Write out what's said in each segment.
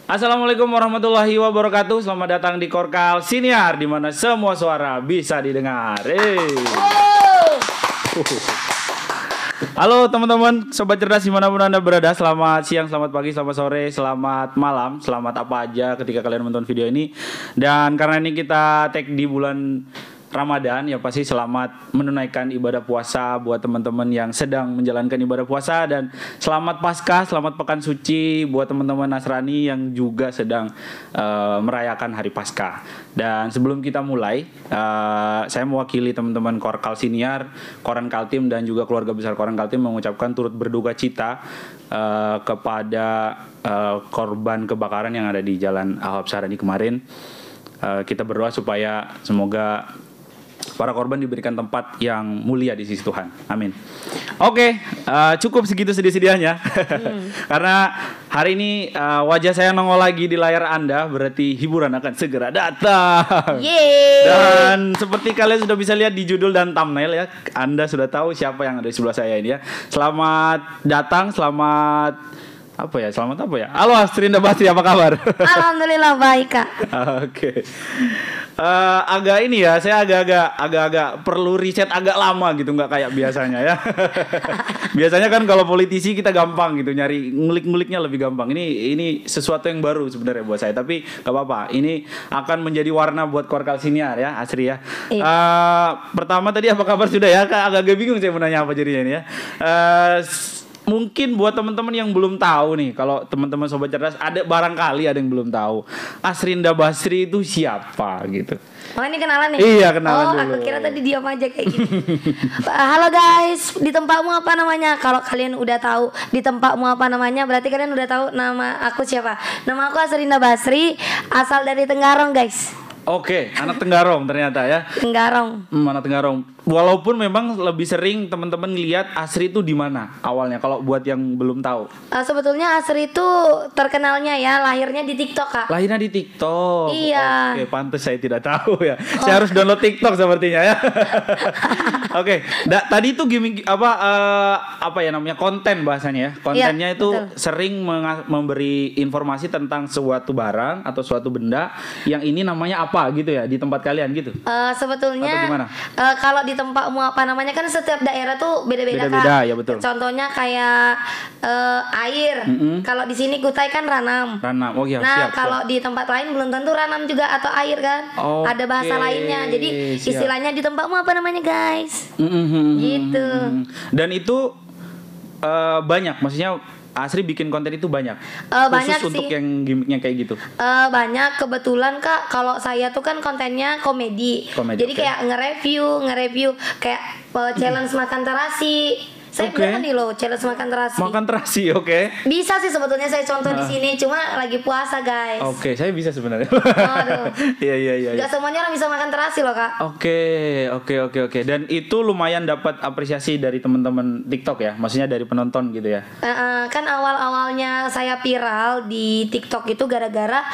Assalamualaikum warahmatullahi wabarakatuh. Selamat datang di Korkal Siniar, di mana semua suara bisa didengar. Halo teman-teman, sobat cerdas dimanapun Anda berada. Selamat siang, selamat pagi, selamat sore, selamat malam, selamat apa aja ketika kalian menonton video ini. Dan karena ini kita tag di bulan Ramadan, ya pasti selamat menunaikan ibadah puasa buat teman-teman yang sedang menjalankan ibadah puasa, dan selamat Paskah, selamat pekan suci buat teman-teman Nasrani yang juga sedang merayakan hari Paskah. Dan sebelum kita mulai, saya mewakili teman-teman Korkal Siniar, Koran Kaltim, dan juga keluarga besar Koran Kaltim mengucapkan turut berduka cita kepada korban kebakaran yang ada di Jalan Ahwab Sarani kemarin. Kita berdoa supaya semoga para korban diberikan tempat yang mulia di sisi Tuhan. Amin. Oke, cukup segitu sedih-sedihnya. Karena hari ini wajah saya nongol lagi di layar Anda, berarti hiburan akan segera datang. Yeay. Dan seperti kalian sudah bisa lihat di judul dan thumbnail ya, Anda sudah tahu siapa yang ada di sebelah saya ini ya. Selamat datang, selamat apa ya? Halo Astrinda Basri, apa kabar? Alhamdulillah baik, Kak. Oke. Agak ini ya, saya agak perlu riset agak lama gitu, nggak kayak biasanya ya. Biasanya kan kalau politisi kita gampang gitu, nyari ngulik-nguliknya lebih gampang. Ini sesuatu yang baru sebenarnya buat saya, tapi nggak apa-apa. Ini akan menjadi warna buat Korkal Siniar ya, Asri ya. Pertama tadi apa kabar sudah ya? Agak bingung saya mau nanya apa jadinya ini ya. Mungkin buat teman-teman yang belum tahu nih, kalau teman-teman sobat cerdas barangkali ada yang belum tahu, Astrinda Basri itu siapa gitu. Oh, ini kenalan nih? Iya, kenalan dulu. Aku kira tadi diam aja kayak gitu. Halo guys, di tempatmu apa namanya? Kalau kalian udah tahu di tempatmu apa namanya, berarti kalian udah tahu nama aku siapa. Nama aku Astrinda Basri, asal dari Tenggarong guys. Oke, anak Tenggarong ternyata ya. Tenggarong. Anak Tenggarong. Walaupun memang lebih sering teman-teman ngelihat Asri itu di mana awalnya, kalau buat yang belum tahu. Sebetulnya Asri itu terkenalnya ya lahirnya di TikTok, Kak. Lahirnya di TikTok. Iya. Oke, pantas saya tidak tahu ya. Saya harus download TikTok sepertinya ya. Oke, tadi itu gimmick apa ya namanya, konten bahasanya ya. Kontennya ya, itu betul. sering memberi informasi tentang suatu barang atau suatu benda yang ini namanya apa gitu ya di tempat kalian gitu. Sebetulnya atau gimana? Kalau di tempatmu apa namanya kan setiap daerah tuh beda-beda Beda-beda, Kak. ya betul. Contohnya kayak air. Kalau di sini Kutai kan ranam. Ranam. Oh iya, Nah, siap. kalau di tempat lain belum tentu ranam juga atau air kan. Oke, ada bahasa lainnya. Jadi siap. istilahnya di tempatmu apa namanya, guys? Gitu. Dan itu banyak, maksudnya Asri bikin konten itu banyak. Banyak khusus untuk sih. yang gimmicknya kayak gitu. Banyak, kebetulan Kak, kalau saya tuh kan kontennya komedi. Jadi Oke. kayak nge-review kayak challenge makan terasi. Saya berani loh challenge makan terasi. Makan terasi, oke. Bisa sih sebetulnya saya contoh di sini, cuma lagi puasa guys. Oke, saya bisa sebenarnya. Aduh. Iya. Gak semuanya orang bisa makan terasi loh, Kak. Oke. Dan itu lumayan dapat apresiasi dari teman-teman TikTok ya, maksudnya dari penonton gitu ya. Kan awal-awalnya saya viral di TikTok itu gara-gara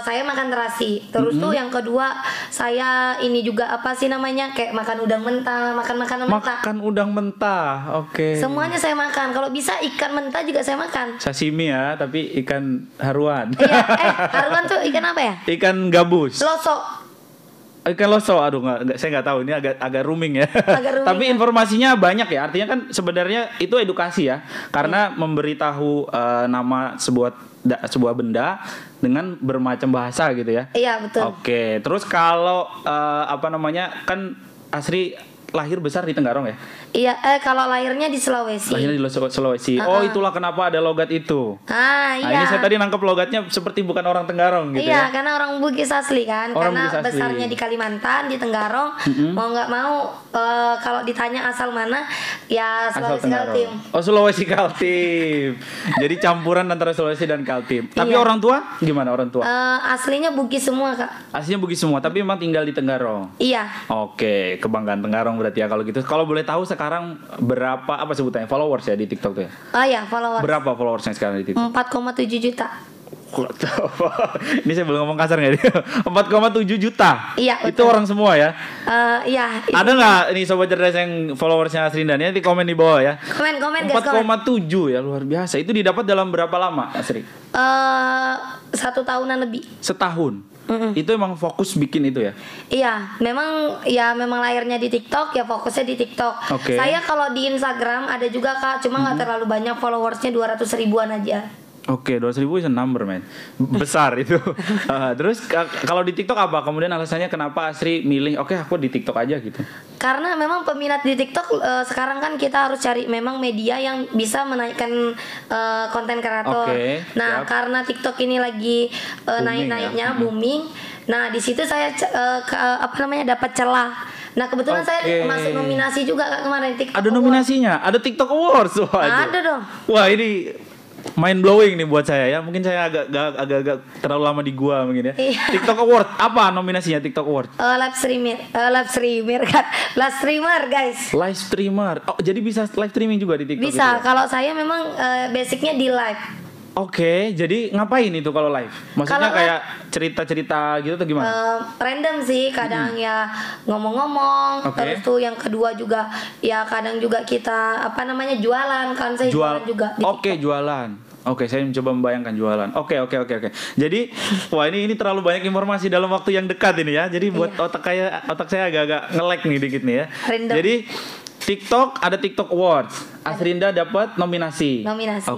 saya makan terasi. Terus tuh yang kedua saya ini juga apa sih namanya, kayak makan udang mentah, makan makanan mentah. Makan udang mentah, oke. Semuanya saya makan. Kalau bisa ikan mentah juga saya makan. Sashimi ya, tapi ikan haruan. Iya, haruan tuh ikan apa ya? Ikan gabus. Loso. Ikan loso, aduh saya nggak tahu, ini agak rooming ya. Agak rooming, Tapi ya. Informasinya banyak ya, artinya kan sebenarnya itu edukasi ya, karena memberitahu nama sebuah benda dengan bermacam bahasa gitu ya. Iya, betul. Oke, terus kalau apa namanya, kan Asri lahir besar di Tenggarong ya? Iya, kalau lahirnya di Sulawesi. Lahirnya di Sulawesi. Oh, itulah kenapa ada logat itu. Nah, Nah, ini saya tadi nangkep logatnya seperti bukan orang Tenggarong gitu iya, ya. karena orang Bugis asli kan. Orang karena Bugis asli. besarnya di Kalimantan, di Tenggarong. Mau nggak mau, kalau ditanya asal mana, ya Asal Sulawesi Kaltim. Oh, Sulawesi Kaltim. Jadi campuran antara Sulawesi dan Kaltim. Tapi Iya. orang tua gimana orang tua? Aslinya Bugis semua, Kak. Aslinya Bugis semua, tapi memang tinggal di Tenggarong. Iya. Oke, kebanggaan Tenggarong berarti ya kalau gitu. Kalau boleh tahu sekarang berapa sebutannya followers ya di TikTok tuh ya? Oh ya, followers. Berapa followersnya sekarang di TikTok? 4,7 juta. Ini saya boleh ngomong kasar nggak nih? 4,7 juta. Iya, Itu betul. orang semua ya. Iya. Ada nggak ini sobat cerdas yang followersnya Asrinda? Nanti komen di bawah ya. Komen guys, komen. 4,7 ya, luar biasa. Itu didapat dalam berapa lama, Asri? 1 tahunan lebih. Setahun. Itu emang fokus bikin itu ya? Iya, memang layarnya di TikTok, ya fokusnya di TikTok. Oke. Saya kalau di Instagram ada juga Kak, cuma nggak terlalu banyak, followersnya 200 ribuan aja. Oke, 200.000 is a number, man. Besar itu. Terus kalau di TikTok apa? Kemudian alasannya kenapa Asri milih, oke aku di TikTok aja gitu? Karena memang peminat di TikTok sekarang kan kita harus cari memang media yang bisa menaikkan konten kreator. Oke, Nah, siap. karena TikTok ini lagi naik-naiknya, booming. Nah, di situ saya dapat celah. Nah, kebetulan saya Oke. masuk nominasi juga Kak, kemarin TikTok. Ada Award. nominasinya, ada TikTok Awards. Ada dong. Wah, ini mind blowing nih buat saya ya. Mungkin saya agak terlalu lama di gua mungkin ya. Iya. TikTok Award, apa nominasinya TikTok Award? Live streamer guys. Live streamer. Oh, jadi bisa live streaming juga di TikTok? Bisa. Gitu ya? Kalau saya memang basicnya di live. Oke, jadi ngapain itu kalau live? Maksudnya Kalau live- kayak cerita-cerita gitu atau gimana? Random sih, kadang ya ngomong-ngomong. Oke. Terus tuh yang kedua juga ya kadang juga kita jualan kan, saya jualan juga di Oke, TikTok. jualan. Oke, saya mencoba membayangkan jualan. Oke. Jadi, wah ini terlalu banyak informasi dalam waktu yang dekat ini ya. Jadi buat otak saya agak-agak nge-lag nih dikit nih ya. Random. Jadi TikTok ada TikTok Awards. Asrinda dapat nominasi. Nominasi.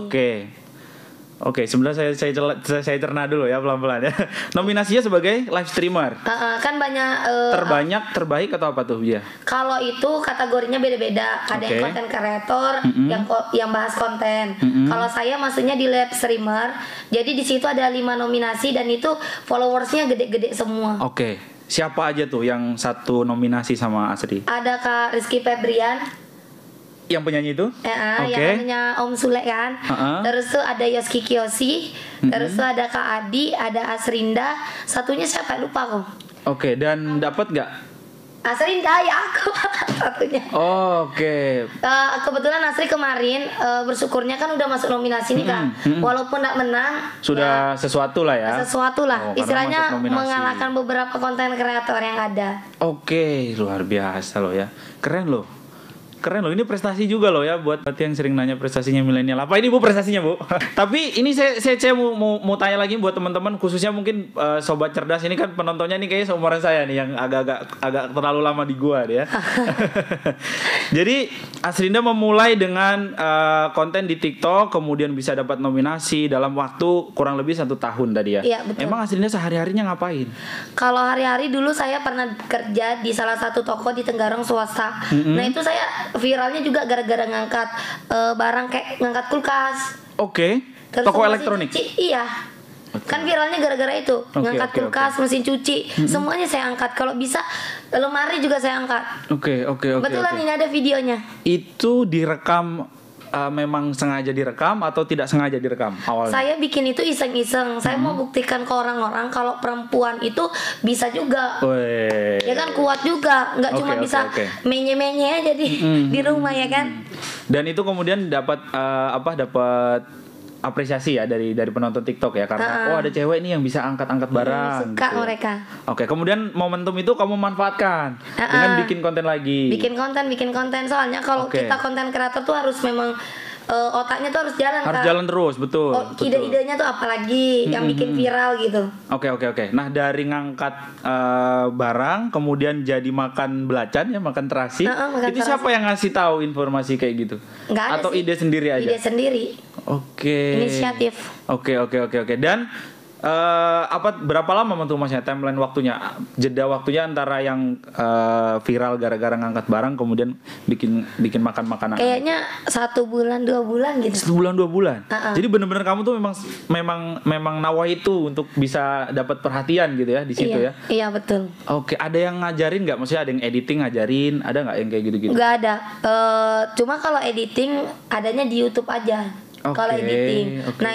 Oke, sebenarnya saya cerna dulu ya pelan-pelan ya. Nominasinya sebagai live streamer. Kan banyak Terbanyak, terbaik atau apa tuh dia? kalau itu kategorinya beda-beda. Ada yang Oke. konten kreator, yang bahas konten. Kalau saya maksudnya di live streamer. Jadi di situ ada 5 nominasi dan itu followersnya gede-gede semua. Oke. Siapa aja tuh yang satu nominasi sama Asri? Ada Kak Rizky Febrian, Yang penyanyi itu? yang Oke. namanya Om Sule kan. Terus tuh ada Yoski Kiyoshi, terus tuh ada Kak Adi, ada Asrinda, satunya siapa lupa kok. Oke, dan dapat nggak? Asrinda ya aku satunya. Oke. Kebetulan Asri kemarin bersyukurnya kan udah masuk nominasi nih kan. Walaupun nggak menang, Sudah sesuatu lah ya. sesuatu lah. Oh, karena Istilahnya masuk nominasi. mengalahkan beberapa konten kreator yang ada. Oke, luar biasa loh ya. Keren loh. Ini prestasi juga loh ya buat yang sering nanya prestasinya milenial. Apa ini Bu prestasinya Bu? Tapi ini saya mau tanya lagi buat teman-teman khususnya mungkin sobat cerdas ini kan penontonnya nih kayaknya seumuran saya nih yang agak terlalu lama di gua dia. Jadi Asrinda memulai dengan konten di TikTok kemudian bisa dapat nominasi dalam waktu kurang lebih 1 tahun tadi ya. Iya, betul. Emang Asrinda sehari-harinya ngapain? Kalau hari-hari dulu saya pernah kerja di salah satu toko di Tenggarong swasta. Nah itu saya viralnya juga gara-gara ngangkat barang kayak ngangkat kulkas. Oke. Terus Toko mesin elektronik. cuci. Iya. Kan viralnya gara-gara itu ngangkat oke. kulkas, mesin cuci, semuanya saya angkat. Kalau bisa lemari juga saya angkat. Oke. Kebetulan ini ada videonya. Itu direkam memang sengaja direkam atau tidak sengaja direkam awalnya? Saya bikin itu iseng-iseng. Saya mau buktikan ke orang-orang kalau perempuan itu bisa juga. Weh. Ya kan kuat juga, nggak Oke, cuma oke, bisa oke. menye-menye aja di rumah ya kan. Dan itu kemudian dapat dapat apresiasi ya dari penonton TikTok ya karena oh ada cewek nih yang bisa angkat-angkat barang. Suka gitu ya. mereka. Oke, kemudian momentum itu kamu manfaatkan dengan bikin konten lagi. Bikin konten. Soalnya kalau Oke. kita konten kreator tuh harus memang otaknya tuh harus jalan Harus Kak. jalan terus, betul. Oh, betul. ide-idenya tuh apalagi yang bikin viral gitu. Oke. Nah dari ngangkat barang kemudian jadi makan belacan ya makan terasi. Makan Itu terasi. siapa yang ngasih tahu informasi kayak gitu? Nggak ada Atau sih. ide sendiri aja? Ide sendiri. Oke. Inisiatif. Oke. Dan berapa lama tuh Masnya timeline waktunya? Jeda waktunya antara yang viral gara-gara ngangkat barang kemudian bikin makan makanan. Kayaknya 1 bulan 2 bulan gitu. 1 bulan 2 bulan. Uh-uh. Jadi benar-benar kamu tuh memang nawa itu untuk bisa dapat perhatian gitu ya di situ Iya, ya. iya betul. Oke, ada yang ngajarin nggak? Maksudnya ada yang editing ngajarin, ada nggak yang kayak gitu-gitu? Nggak ada. Cuma kalau editing adanya di YouTube aja. Kalau editing. Nah,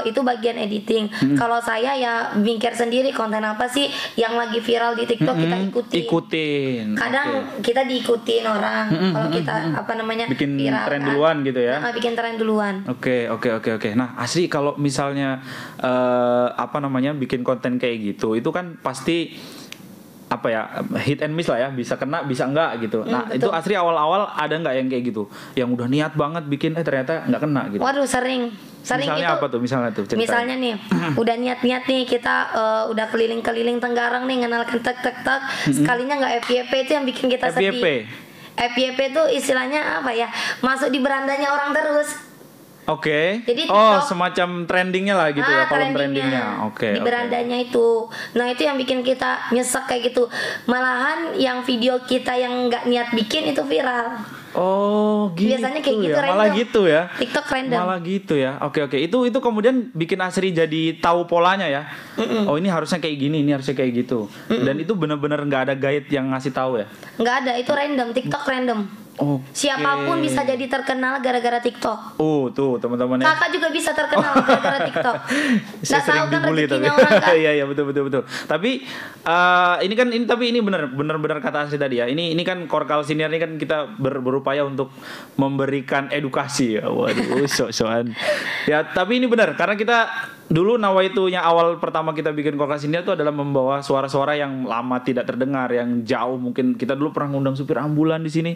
itu bagian editing. Kalau saya ya mikir sendiri konten apa sih yang lagi viral di TikTok, kita ikutin. Kadang kita diikutin orang. Kalau kita bikin viral, tren duluan gitu ya. Bikin tren duluan. Oke. Nah, asli kalau misalnya bikin konten kayak gitu, itu kan pasti hit and miss lah ya, bisa kena bisa enggak gitu. Nah itu asli awal-awal ada nggak yang kayak gitu, yang udah niat banget bikin ternyata nggak kena gitu? Waduh, sering misalnya itu, apa tuh misalnya misalnya nih udah niat nih kita udah keliling-keliling Tenggarang nih ngenalkan tek sekalinya nggak FYP, itu yang bikin kita sedih. FYP itu istilahnya apa ya, masuk di berandanya orang terus. Oke. Jadi TikTok, semacam trendingnya lah gitu ya, kolom trendingnya. Di berandanya itu. Nah itu yang bikin kita nyesek kayak gitu. Malahan yang video kita yang nggak niat bikin itu viral. Oh gitu. Biasanya kayak gitu, ya. Malah gitu ya. TikTok random. Malah gitu ya. Oke. Itu kemudian bikin Asri jadi tahu polanya ya. Oh ini harusnya kayak gini, ini harusnya kayak gitu. Dan itu benar-benar nggak ada guide yang ngasih tahu ya. Nggak ada, itu random. TikTok random. Siapapun bisa jadi terkenal gara-gara TikTok. Tuh teman-teman ya. Kakak juga bisa terkenal gara-gara TikTok. Saya sering dibully tapi. Iya betul. Tapi ini benar kata Asri tadi ya. Ini kan Korkal Senior ini kan kita berupaya untuk memberikan edukasi ya. Waduh, sok-sokan. Ya, tapi ini benar karena kita dulu nawaitunya awal pertama kita bikin Korkal Senior itu adalah membawa suara-suara yang lama tidak terdengar, yang jauh. Mungkin kita dulu pernah ngundang supir ambulan di sini.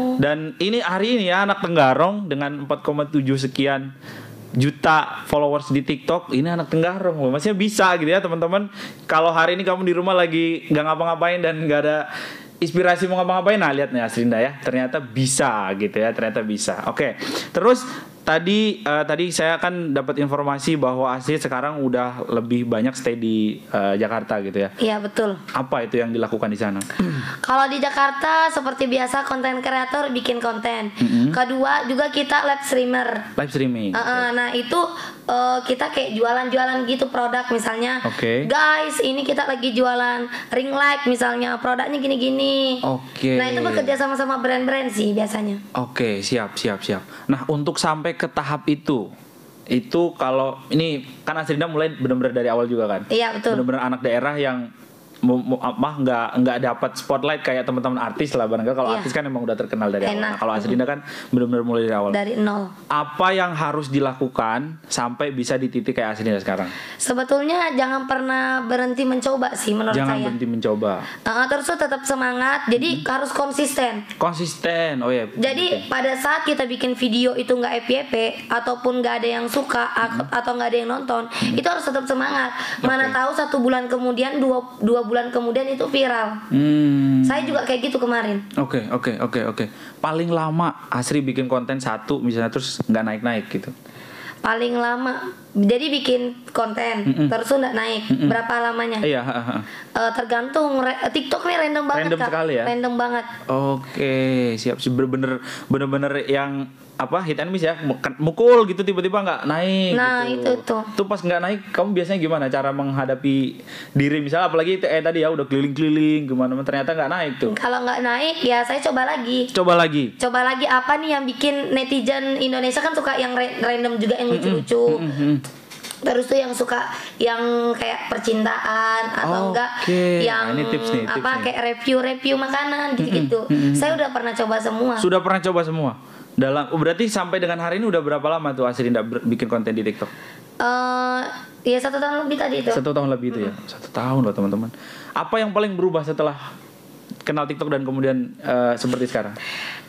Dan ini hari ini ya anak Tenggarong dengan 4,7 sekian juta followers di TikTok, ini anak Tenggarong loh, maksudnya bisa gitu ya teman-teman. Kalau hari ini kamu di rumah lagi nggak ngapa-ngapain dan nggak ada inspirasi mau ngapa-ngapain, nah lihat nih Asrinda ya, ternyata bisa gitu ya, ternyata bisa. Oke, terus tadi saya kan dapat informasi bahwa Asri sekarang udah lebih banyak stay di Jakarta gitu ya. Iya betul. Apa itu yang dilakukan di sana? Kalau di Jakarta seperti biasa konten kreator bikin konten. Kedua juga kita live streaming. Nah itu kita kayak jualan-jualan gitu produk misalnya. Guys, ini kita lagi jualan ring light misalnya, produknya gini-gini. Nah itu bekerja sama-sama brand-brand sih biasanya. Siap. Nah untuk sampai ke tahap itu kalau ini kan Asrinda mulai benar-benar dari awal juga kan? Iya betul. Benar-benar anak daerah yang nggak dapat spotlight kayak teman-teman artis lah barangkali. Kalau artis kan emang udah terkenal dari awal. Nah, kalau Asrinda kan benar-benar mulai dari awal. Dari nol. Apa yang harus dilakukan sampai bisa di titik kayak Asrinda sekarang? Sebetulnya jangan pernah berhenti mencoba sih menurut saya. Jangan berhenti mencoba. Terus tetap semangat. Jadi harus konsisten. Oh ya. Jadi pada saat kita bikin video itu nggak FYP ataupun nggak ada yang suka atau nggak ada yang nonton, itu harus tetap semangat. Mana tahu 1 bulan kemudian, dua bulan kemudian itu viral. Saya juga kayak gitu kemarin. Oke. Paling lama Asri bikin konten satu misalnya terus nggak naik-naik gitu? Paling lama, jadi bikin konten terus nggak naik. Berapa lamanya? Iya. Tergantung. TikTok nih random banget. Random sekali ya. Random banget. Siap. Bener-bener yang hit and miss ya, mukul gitu tiba-tiba nggak naik. Nah gitu. itu pas nggak naik kamu biasanya gimana cara menghadapi diri, misalnya apalagi tadi ya udah keliling-keliling gimana ternyata nggak naik tuh? Kalau nggak naik ya saya coba lagi apa nih yang bikin netizen Indonesia kan suka yang random juga, yang lucu-lucu. Terus tuh yang suka yang kayak percintaan atau enggak yang ini tips nih. Kayak review makanan gitu-gitu. Saya udah pernah coba semua. Sudah pernah coba semua. Berarti sampai dengan hari ini udah berapa lama tuh Asrinda bikin konten di TikTok? Ya 1 tahun lebih tadi itu. 1 tahun lebih itu ya. 1 tahun loh teman-teman. Apa yang paling berubah setelah kenal TikTok dan kemudian seperti sekarang?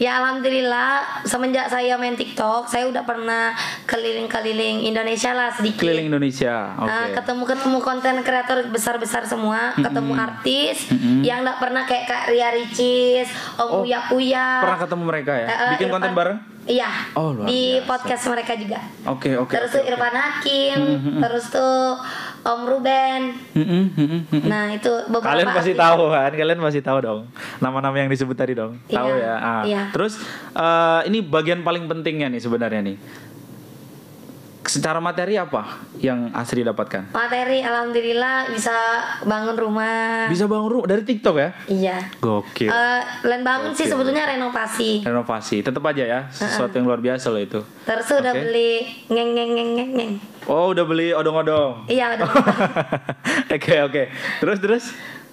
Ya alhamdulillah semenjak saya main TikTok, saya udah pernah keliling-keliling Indonesia lah sedikit. Keliling Indonesia. Ketemu konten kreator besar-besar semua, ketemu artis yang nggak pernah kayak Kak Ria Ricis, Om Uya Kuya. Pernah ketemu mereka ya? Bikin konten bareng? Iya. Di podcast mereka juga. Oke. Terus tuh Irfan Hakim, terus tuh Om Ruben. Nah itu beberapa. Kalian pasti tahu dong nama-nama yang disebut tadi dong. Tahu ya. Iya. Terus ini bagian paling pentingnya nih sebenarnya nih. secara materi apa yang Asri dapatkan? Materi alhamdulillah bisa bangun rumah. Bisa bangun rumah dari TikTok ya? Iya. Gokil. Lain bangun sih Gokil. sebetulnya renovasi. Renovasi, tetap aja ya, sesuatu yang luar biasa loh itu. Terus udah Oke. beli ngeng. Oh, udah beli odong-odong. Iya udah. Oke. Terus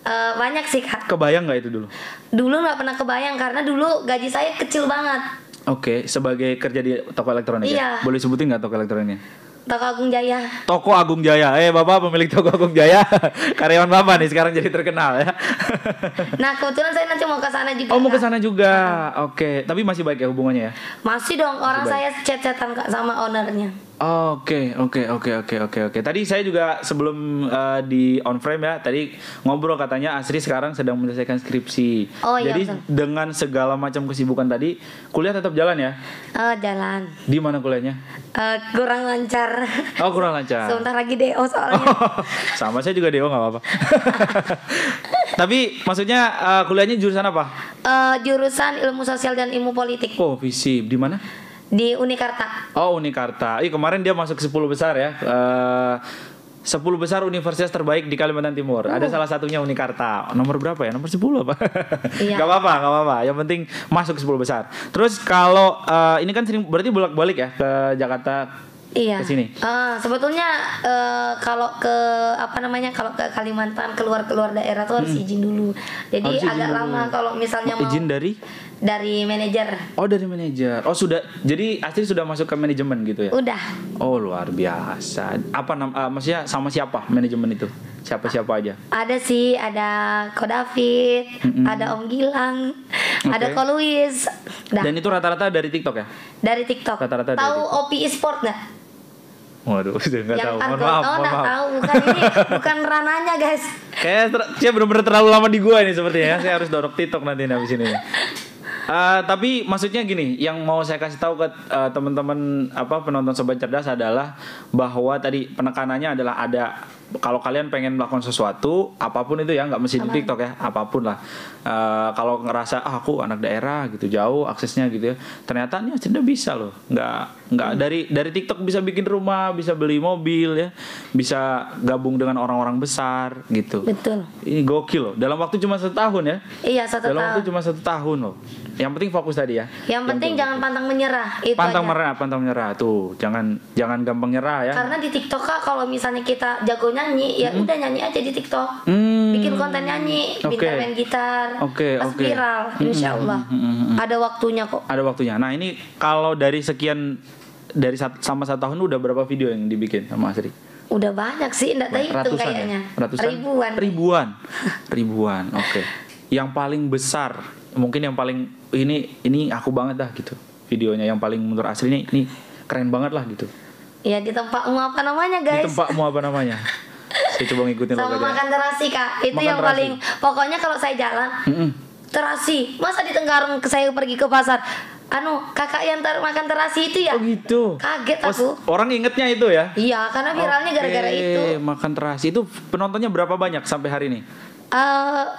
Banyak sih Kak. kebayang nggak itu dulu? Dulu nggak pernah kebayang karena dulu gaji saya kecil banget. Oke, sebagai kerja di toko elektronik Iya. ya? Boleh sebutin nggak toko elektroniknya? Toko Agung Jaya. Toko Agung Jaya. Bapak pemilik toko Agung Jaya. Karyawan Bapak nih sekarang jadi terkenal ya. Nah kebetulan saya nanti mau ke sana juga. Oh, mau ke Kak. sana juga. Oke, tapi masih baik ya hubungannya ya? Masih dong, orang baik. saya chat-chatan Kak sama ownernya. Oke. Tadi saya juga sebelum di on frame ya, tadi ngobrol katanya Asri sekarang sedang menyelesaikan skripsi. Oh, iya, jadi betul. dengan segala macam kesibukan tadi, kuliah tetap jalan ya? Jalan. Di mana kuliahnya? Kurang lancar. Oh, kurang lancar. Sebentar lagi DO soalnya. Sama saya juga Dewa nggak apa-apa. Tapi maksudnya kuliahnya jurusan apa? Jurusan ilmu sosial dan ilmu politik Oh, FISIP. Di mana? di Unikarta. Oh, Unikarta. Kemarin dia masuk 10 besar ya. 10 besar universitas terbaik di Kalimantan Timur. Ada salah satunya Unikarta. Nomor berapa ya? Nomor 10 apa? Iya. Gak apa-apa. Yang penting masuk 10 besar. Terus kalau ini kan sering berarti bolak-balik ya ke Jakarta. Iya. Ke sini? Sebetulnya kalau ke kalau ke Kalimantan keluar daerah tuh harus izin dulu. Jadi Harus izin agak dulu. lama kalau misalnya mau Izin dari manajer. Oh, dari manajer. Oh, sudah. Jadi Astri sudah masuk ke manajemen gitu ya? Udah. Oh, luar biasa. Apa maksudnya sama siapa manajemen itu? Siapa aja? Ada sih, ada Ko David, ada Om Gilang, ada Ko Luis. Dah. Dan itu rata-rata dari TikTok ya? Dari TikTok. Rata-rata dari Tahu TikTok. OP Esport nggak? Waduh, nggak tahu. Mohon Argo. maaf, Oh, mohon nggak maaf. tahu. Bukan rananya guys. Kayak saya benar-benar terlalu lama di gua ini sepertinya ya. Saya harus dorong TikTok nanti habis ini. Tapi maksudnya gini, yang mau saya kasih tahu ke teman-teman penonton Sobat Cerdas adalah bahwa tadi penekanannya adalah ada kalau kalian pengen melakukan sesuatu apapun itu ya, nggak mesti di TikTok ya, apapun lah. Kalau ngerasa aku anak daerah gitu jauh aksesnya gitu ya, ternyata ini sudah bisa loh. Nggak dari TikTok bisa bikin rumah, bisa beli mobil ya, bisa gabung dengan orang-orang besar gitu. Betul. Ini gokil loh. Dalam waktu cuma 1 tahun ya. Iya, 1 Dalam waktu tahun. cuma 1 tahun loh. Yang penting fokus tadi ya. Yang penting jangan pantang menyerah. Itu Pantang aja. menyerah tuh. Jangan gampang nyerah ya. Karena di TikTok Kak, kalau misalnya kita jago nyanyi, ya udah nyanyi aja di TikTok. Bikin konten nyanyi, Oke. bintang main gitar, Oke. pas viral, insya Allah. Ada waktunya kok. Ada waktunya. Nah, ini kalau dari sekian sama 1 tahun udah berapa video yang dibikin sama Asri? Udah banyak sih, enggak tahu hitung Ratusan kayaknya. ya? Ratusan? Ribuan. Oke. Yang paling besar, mungkin yang paling ini aku banget dah gitu. Videonya yang paling menurut Asri ini keren banget lah gitu. Ya di tempatmu apa namanya Di guys? tempatmu apa namanya? Saya coba ngikutin Sama logonya. makan terasi Kak. Itu Makan yang terasi. paling, pokoknya kalau saya jalan Mm-mm. terasi. Masa di Tenggarong saya pergi ke pasar, kakak yang makan terasi itu ya? Oh gitu. Kaget aku. Orang ingetnya itu ya? Iya, karena viralnya gara-gara itu. Makan terasi itu penontonnya berapa banyak sampai hari ini?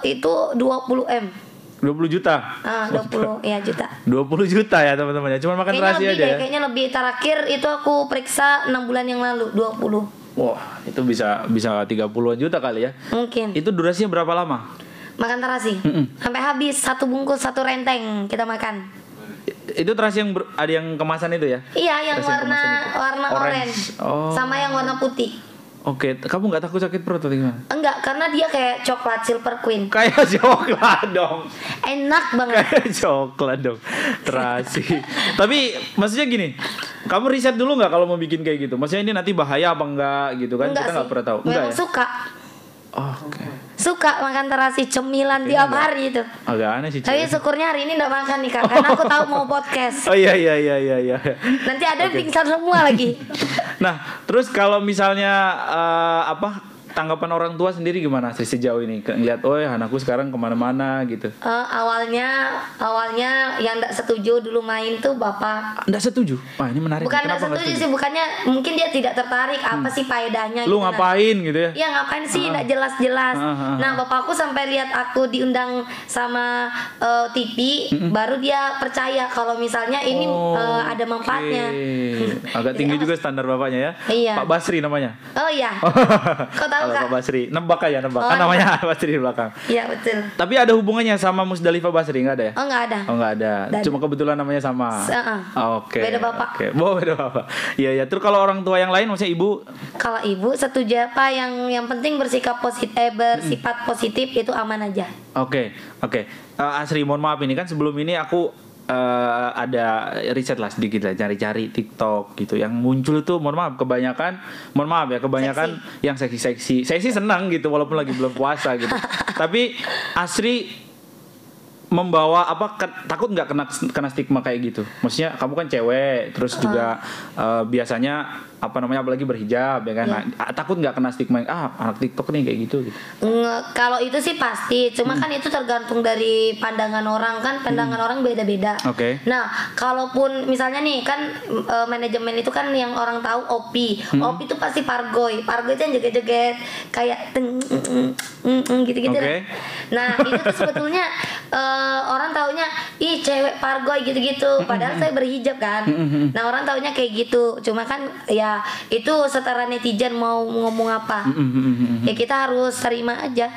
Itu 20M. 20 juta. 20 ya juta. 20 juta ya teman-teman. Cuma makan Kayaknya terasi lebih aja deh, ya. kayaknya lebih. Terakhir itu aku periksa 6 bulan yang lalu, 20. Wah, itu bisa 30-an juta kali ya. Mungkin. Itu durasinya berapa lama? Makan terasi. Sampai habis 1 bungkus 1 renteng kita makan. Itu terasi yang ada yang kemasan itu ya? Iya, yang Terasi yang kemasan itu. warna orange. Oh. Sama yang warna putih. Oke, kamu nggak takut sakit perut atau gimana? Enggak, karena dia kayak coklat Silver Queen. Kayak coklat dong. Enak banget. Kayak coklat dong. Terasi. Tapi maksudnya gini, kamu riset dulu nggak kalau mau bikin kayak gitu? Maksudnya ini nanti bahaya apa enggak gitu kan? Enggak Kita nggak sih. pernah tahu. Enggak Memang ya? suka. Oke. Suka makan terasi cemilan tiap hari itu. Agak aneh sih. Tapi cewek. syukurnya hari ini enggak makan nih Kak, karena aku tahu mau podcast. Oh iya. Nanti ada yang pingsan semua lagi. Nah, terus kalau misalnya tanggapan orang tua sendiri gimana sih sejauh ini? Lihat, oh ya anakku sekarang kemana-mana gitu. Awalnya yang tidak setuju dulu main tuh bapak. Nggak setuju? Wah ini menarik. Bukan nggak setuju sih, bukannya mungkin dia tidak tertarik apa sih faedahnya. Lu gitu, ngapain gitu ya? Iya ngapain sih, nggak jelas-jelas. Nah bapakku sampai lihat aku diundang sama TV, baru dia percaya kalau misalnya ini ada manfaatnya. Agak tinggi juga standar bapaknya ya. Iya. Pak Basri namanya. Oh iya. Kau tahu Kalau Kak? Pak Basri, nebak kan namanya Basri di belakang. Iya betul. Tapi ada hubungannya sama Musdalifah Basri nggak ada ya? Oh nggak ada. Oh nggak ada. Cuma kebetulan namanya sama. Oke. Beda bapak. Oke. Beda bapak. Iya ya. Terus kalau orang tua yang lain, maksudnya ibu? Kalau ibu setuju apa yang penting bersifat positif itu aman aja. Oke. Asri, mohon maaf ini kan sebelum ini aku ada riset lah sedikit lah, cari-cari TikTok gitu. Yang muncul itu mohon maaf kebanyakan yang seksi-seksi. Saya sih senang gitu walaupun lagi belum puasa gitu. Tapi Asri membawa takut nggak kena stigma kayak gitu? Maksudnya kamu kan cewek, terus juga biasanya apalagi berhijab ya kan? Yeah. Nah, takut nggak kena stigma anak TikTok nih kayak gitu? Kalau itu sih pasti, cuma kan itu tergantung dari pandangan orang kan, orang beda-beda. Oke. Nah, kalaupun misalnya nih kan manajemen itu kan yang orang tahu OP itu pasti pargoy itu yang joget-joget kayak gitu-gitu. Okay. Nah, itu tuh sebetulnya orang taunya ih cewek pargoy gitu-gitu, padahal saya berhijab kan. Nah, orang taunya kayak gitu. Cuma kan ya itu setara netizen mau ngomong apa. Ya kita harus terima aja.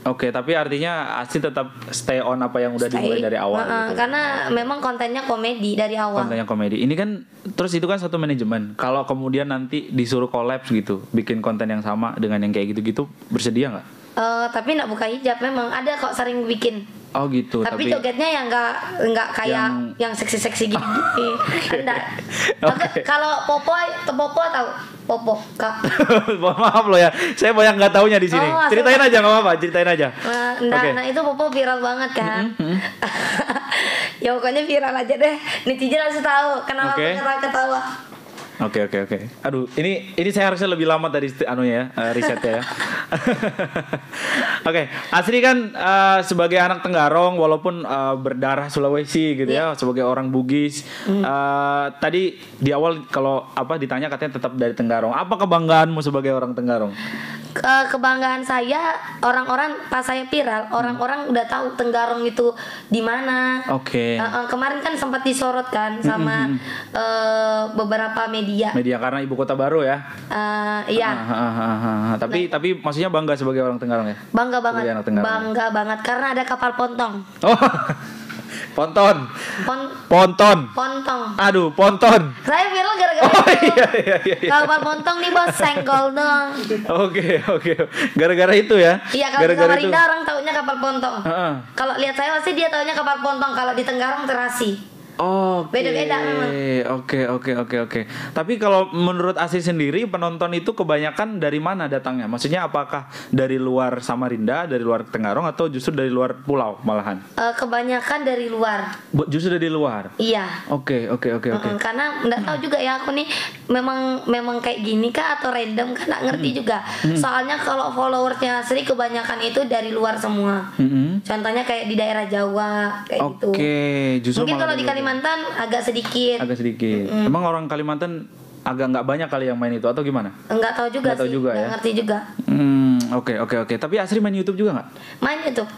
Oke, tapi artinya Asri tetap stay on apa yang udah dimulai dari awal gitu. Karena memang kontennya komedi dari awal. Kontennya komedi. Ini kan terus itu kan satu manajemen. Kalau kemudian nanti disuruh collabs gitu, bikin konten yang sama dengan yang kayak gitu-gitu, bersedia nggak? Tapi nggak buka hijab, memang ada kok sering bikin. Oh gitu. Tapi jogetnya yang nggak kayak yang seksi-seksi gini. Enggak. Okay. Kalau Popo tahu Popo Kak. Maaf loh ya, saya banyak nggak taunya di sini. Ceritain aja nggak apa-apa, ceritain aja. Nah itu Popo viral banget kan. Ya pokoknya viral aja deh. Netizen harus tahu kenapa ketawa. Oke. Aduh, ini saya harusnya lebih lama dari risetnya ya. Oke, Asri kan sebagai anak Tenggarong walaupun berdarah Sulawesi gitu ya, sebagai orang Bugis. Tadi di awal kalau ditanya katanya tetap dari Tenggarong. Apa kebanggaanmu sebagai orang Tenggarong? Kebanggaan saya orang-orang pas saya viral, orang-orang udah tahu Tenggarong itu di mana. Oke. Kemarin kan sempat disorot kan sama beberapa media karena ibu kota baru ya. Iya. Tapi maksudnya bangga sebagai orang Tenggarong ya. Bangga banget karena ada kapal pontong. Oh. Ponton. Aduh, ponton. Saya viral gara-gara itu. Iya. Kapal pontong nih bos, senggol dong. Oke. Gara-gara itu ya. Iya, kalau di Samarinda orang taunya kapal pontong. Kalau lihat saya pasti dia taunya kapal pontong, kalau di Tenggarong terasi. Beda-beda memang. Oke. Tapi kalau menurut Asri sendiri penonton itu kebanyakan dari mana datangnya? Maksudnya apakah dari luar Samarinda, dari luar Tenggarong atau justru dari luar pulau malahan? Kebanyakan dari luar. Justru dari luar. Iya. Oke. Karena nggak tahu juga ya aku nih memang kayak gini kah atau random kan nggak ngerti juga. Soalnya kalau followersnya Asri kebanyakan itu dari luar semua. Contohnya kayak di daerah Jawa kayak gitu. Oke, justru mungkin kalau di Kalimantan agak sedikit. Emang orang Kalimantan agak nggak banyak kali yang main itu atau gimana? Nggak tahu juga sih. Nggak ngerti juga. Oke. Tapi Asri main YouTube juga nggak?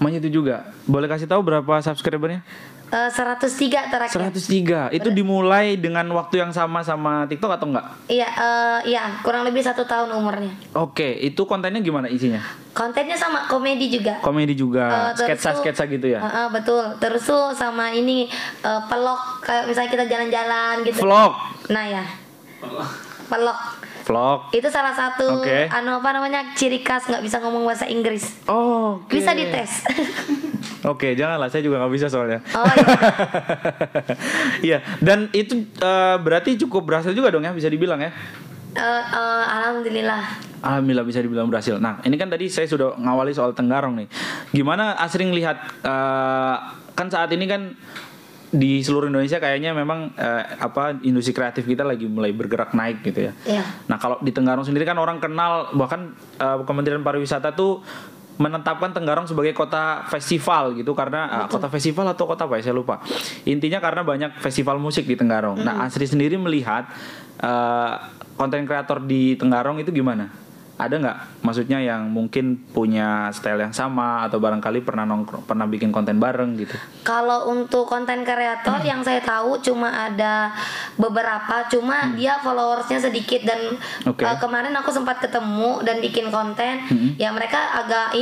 Main YouTube juga. Boleh kasih tahu berapa subscribernya? 103 terakhir. 103. Itu dimulai dengan waktu yang sama TikTok atau enggak? Iya, kurang lebih 1 tahun umurnya. Oke, itu kontennya gimana isinya? Kontennya sama komedi juga. Sketsa gitu ya? Betul. Terus tuh sama ini vlog, kayak misalnya kita jalan-jalan gitu. Vlog. Nah ya. Vlog. Itu salah satu ciri khas nggak bisa ngomong bahasa Inggris. Bisa dites. Oke, janganlah, saya juga nggak bisa soalnya. Iya. Iya, dan itu berarti cukup berhasil juga dong ya, bisa dibilang ya? Alhamdulillah bisa dibilang berhasil. Nah, ini kan tadi saya sudah ngawali soal Tenggarong nih. Gimana Asri ngelihat kan saat ini kan di seluruh Indonesia kayaknya memang industri kreatif kita lagi mulai bergerak naik gitu ya. Iya. Nah kalau di Tenggarong sendiri kan orang kenal, bahkan Kementerian Pariwisata tuh menetapkan Tenggarong sebagai kota festival gitu karena kota festival atau kota apa ya saya lupa. Intinya karena banyak festival musik di Tenggarong. Nah Asri sendiri melihat konten kreator di Tenggarong itu gimana? Ada nggak maksudnya yang mungkin punya style yang sama atau barangkali pernah bikin konten bareng gitu? Kalau untuk konten kreator yang saya tahu cuma ada beberapa, cuma dia followersnya sedikit dan kemarin aku sempat ketemu dan bikin konten, ya mereka agak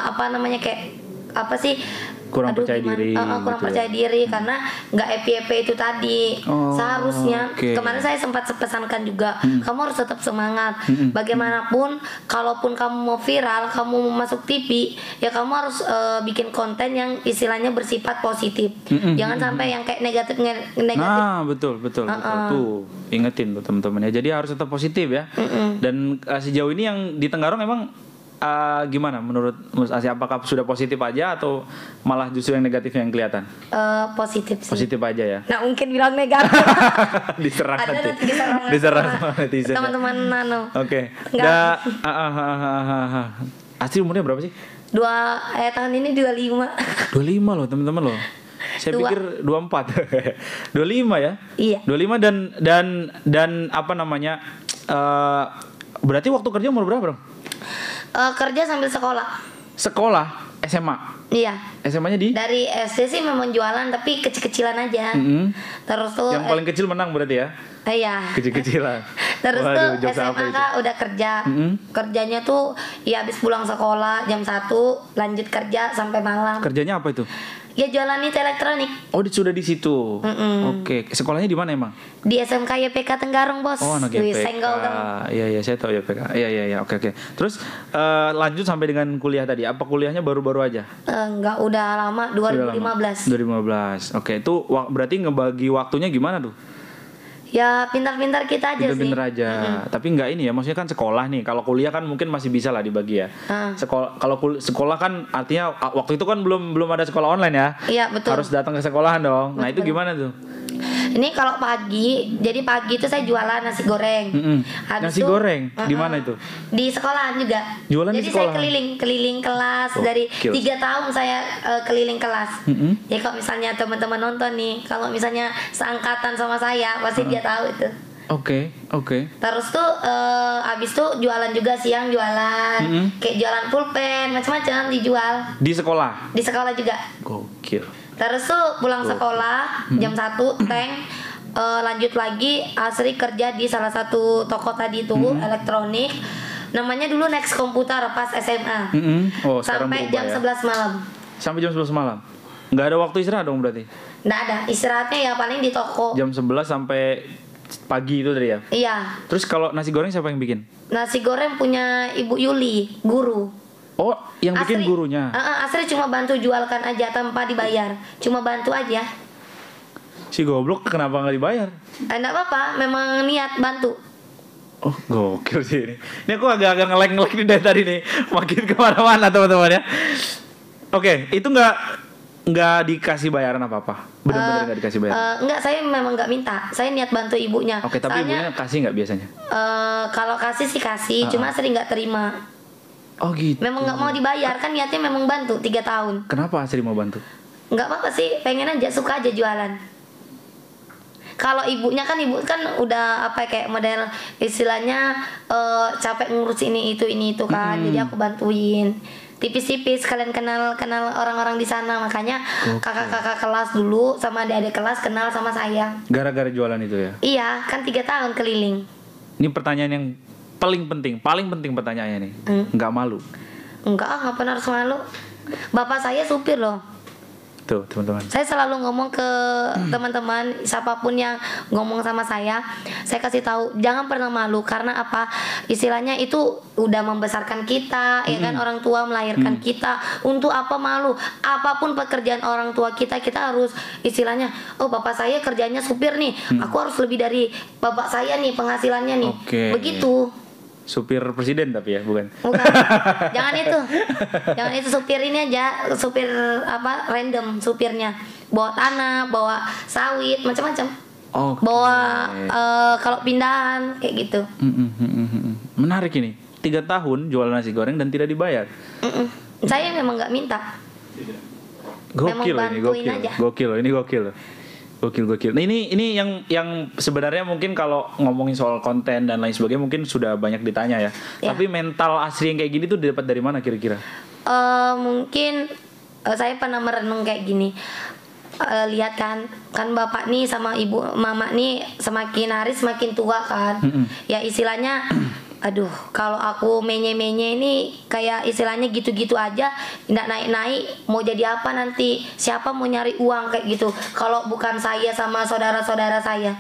apa namanya kayak apa sih? Kurang percaya diri kurang gitu percaya diri karena nggak FYP itu tadi. Seharusnya kemarin saya sempat pesankan juga, kamu harus tetap semangat. Bagaimanapun kalaupun kamu mau viral, kamu mau masuk TV, ya kamu harus bikin konten yang istilahnya bersifat positif. Jangan sampai yang kayak negatif. Nah betul tuh ingetin tuh teman-teman ya, jadi harus tetap positif ya. Dan sejauh ini yang di Tenggarong emang gimana menurut Mas Asih, apakah sudah positif aja atau malah justru yang negatif yang kelihatan? Positif sih. Positif aja ya. Nah mungkin bilang negatif. Diserang nanti. Diserang sama netizen. Teman-teman nano. Oke. Asih umurnya berapa sih? Tahun ini 25. 25 loh teman-teman loh. Saya pikir 24. 25 ya? Iya. 25 dan apa namanya? Berarti waktu kerja umur berapa dong? Kerja sambil sekolah. Sekolah SMA. Iya. SMA-nya di? Dari SD sih memang jualan tapi kecil-kecilan aja. Terus tuh yang paling kecil menang berarti ya? Iya. Kecil-kecilan. Terus tuh SMA Kak udah kerja. Kerjanya tuh ya habis pulang sekolah jam 1 lanjut kerja sampai malam. Kerjanya apa itu? Ya jualan itu elektronik. Oh, sudah di situ. Oke. Sekolahnya di mana emang? Di SMK YPK Tenggarong, Bos. Oh, anak YPK. Senggol dong. Iya, saya tahu YPK. Iya. Oke. Terus lanjut sampai dengan kuliah tadi. Apa kuliahnya baru-baru aja? Enggak, udah lama, 2015. 2015. Oke, itu berarti ngebagi waktunya gimana tuh? Ya pintar-pintar kita aja sih. Pintar-pintar aja. Tapi enggak ini ya, maksudnya kan sekolah nih. Kalau kuliah kan mungkin masih bisa lah dibagi ya. Sekolah kan artinya waktu itu kan belum ada sekolah online ya. Iya betul. Harus datang ke sekolahan dong. Nah itu gimana tuh? Ini kalau pagi, jadi pagi itu saya jualan nasi goreng. Nasi goreng di mana itu? Di sekolahan juga. Jualan jadi di sekolah. Saya keliling kelas dari 3 tahun saya keliling kelas. Ya kalau misalnya teman-teman nonton nih, kalau misalnya seangkatan sama saya pasti dia tahu itu. Oke. Terus tuh abis tuh jualan juga, siang jualan, kayak jualan pulpen macam-macam dijual. Di sekolah? Di sekolah juga. Gokil. Terus tuh pulang sekolah jam 1 lanjut lagi Asri kerja di salah satu toko tadi itu elektronik. Namanya dulu Next Komputer pas SMA. Sampai jam 11 malam. Sampai jam 11 malam. Nggak ada waktu istirahat dong berarti? Nggak ada, istirahatnya ya paling di toko. Jam 11 sampai pagi itu tadi ya? Iya. Terus kalau nasi goreng siapa yang bikin? Nasi goreng punya Ibu Yuli, guru. Oh, yang bikin gurunya? Asri cuma bantu jualkan aja tanpa dibayar. Cuma bantu aja. Si goblok kenapa nggak dibayar? Nggak apa-apa, memang niat bantu. Oh, gokil sih ini. Ini aku agak ngelek-ngelek nih dari tadi nih. Makin kemana-mana teman-teman ya. Oke, itu nggak dikasih bayaran apa-apa? Benar-benar nggak dikasih bayaran? Enggak, saya memang nggak minta. Saya niat bantu ibunya. Oke, tapi ibunya kasih nggak biasanya? Kalau kasih sih kasih, cuma sering nggak terima. Oh gitu. Memang nggak mau dibayar, kan niatnya memang bantu 3 tahun. Kenapa Asri mau bantu? Nggak apa-apa sih, pengen aja, suka aja jualan. Kalau ibu kan udah kayak model istilahnya capek ngurus ini itu kan, jadi aku bantuin tipis-tipis, kalian kenal orang-orang di sana, makanya kakak-kakak kelas dulu sama adik-adik kelas kenal sama saya. Gara-gara jualan itu ya? Iya, kan 3 tahun keliling. Ini pertanyaan yang paling penting pertanyaannya nih. Nggak malu? Enggak, nggak pernah harus malu. Bapak saya supir loh. Tuh teman-teman. Saya selalu ngomong ke teman-teman, siapapun yang ngomong sama saya kasih tahu jangan pernah malu, karena apa? Istilahnya itu udah membesarkan kita, ya kan, orang tua melahirkan kita. Untuk apa malu? Apapun pekerjaan orang tua kita harus istilahnya, oh bapak saya kerjanya supir nih, aku harus lebih dari bapak saya nih penghasilannya nih. Begitu. Supir presiden tapi ya, bukan? Jangan itu supir ini aja, supir random supirnya, bawa tanah, bawa sawit, macam-macam. Oke. Bawa kalau pindahan kayak gitu. Menarik ini. 3 tahun jual nasi goreng dan tidak dibayar. Saya memang nggak minta. Gokil Memang ini, bantuin gokil. aja. Gokil, ini gokil. Gokil. Nah, ini yang sebenarnya mungkin kalau ngomongin soal konten dan lain sebagainya mungkin sudah banyak ditanya ya. Ya. Tapi mental asli yang kayak gini tuh didapat dari mana kira-kira? Mungkin saya pernah merenung kayak gini. Lihat kan bapak nih sama ibu mama nih semakin hari semakin tua kan. Ya istilahnya aduh, kalau aku menye-menye ini kayak istilahnya gitu-gitu aja, nggak naik-naik, mau jadi apa nanti? Siapa mau nyari uang kayak gitu? Kalau bukan saya sama saudara-saudara saya.